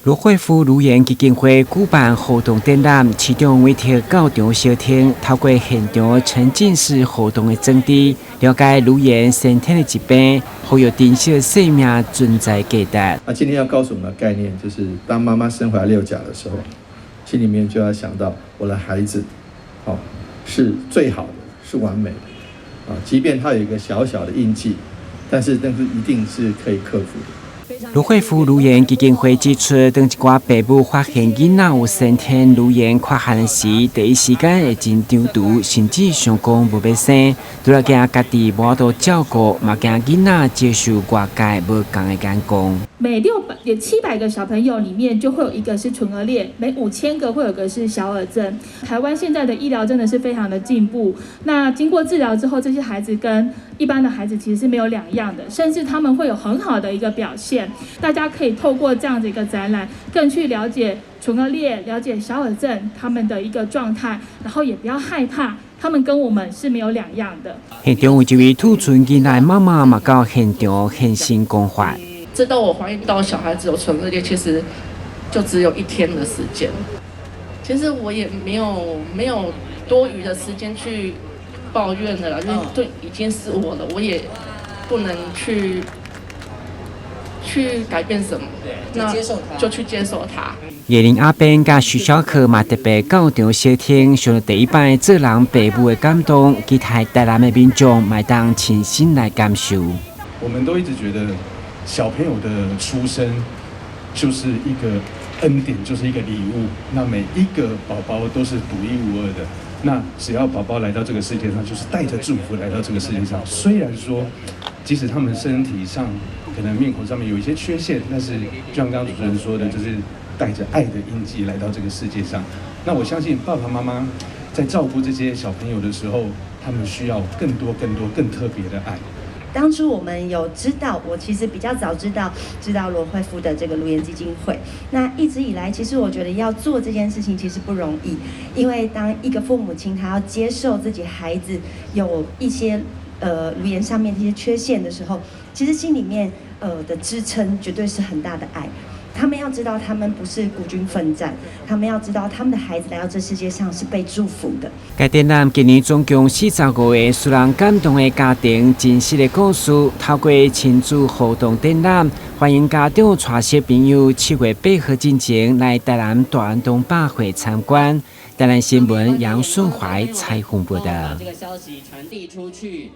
罗惠夫卢园基金会举办活动展览，其中委托教场小厅，透过现场沉浸式活动的装置，了解卢园身体的疾病，还有珍惜生命存在价值。今天要告诉我们的概念，就是当妈妈生怀六甲的时候，心里面就要想到我的孩子，是最好的，是完美的，即便他有一个小小的印记，但是一定是可以克服的。卢惠夫卢园基金会指出，当一寡父母发现囡仔有先天卢园缺陷时，第一时间会真张毒，甚至想讲无要生，除了惊家己无法照顾，嘛惊囡仔接受外界无同的眼光。每700个小朋友里面就会有一个是唇腭裂，每5000个会有个是小耳症。台湾现在的医疗真的是非常的进步，那经过治疗之后，这些孩子跟一般的孩子其实是没有两样的，甚至他们会有很好的一个表现。大家可以透过这样的一个展览，更去了解唇腭裂、了解小耳症他们的一个状态，然后也不要害怕，他们跟我们是没有两样的。现场有一位兔唇囡仔妈妈嘛到现场现身讲法。直到我怀孕到小孩子有唇腭裂，其实就只有1天的时间。其实我也没有多余的时间去抱怨的啦，因为对已经是我了，我也不能去改变什么，那就去接受它。叶玲阿扁甲徐小可嘛特别到场小厅，上了第一摆做人父母的感动，期待台南的民众买当亲身来感受。我们都一直觉得小朋友的出生就是一个恩典，就是一个礼物。那每一个宝宝都是独一无二的。那只要宝宝来到这个世界上，就是带着祝福来到这个世界上。虽然说，即使他们身体上可能面孔上面有一些缺陷，但是就像刚刚主持人说的，就是带着爱的印记来到这个世界上。那我相信爸爸妈妈在照顾这些小朋友的时候，他们需要更多、更特别的爱。当初我们有知道，我其实比较早知道罗惠夫的这个卢园基金会。那一直以来，其实我觉得要做这件事情其实不容易，因为当一个父母亲他要接受自己孩子有一些卢园上面这些缺陷的时候，其实心里面的支撑绝对是很大的爱。他们要知道，他们不是孤军奋战，他们要知道，他们的孩子来到这世界上是被祝福的。该展览今年总共45个使人感动的家庭真实的故事，透过亲子互动展览，欢迎家长带小朋友7月8号进前来台南大安东百货参观。台南新闻杨顺怀采访报道。这个消息传递出去。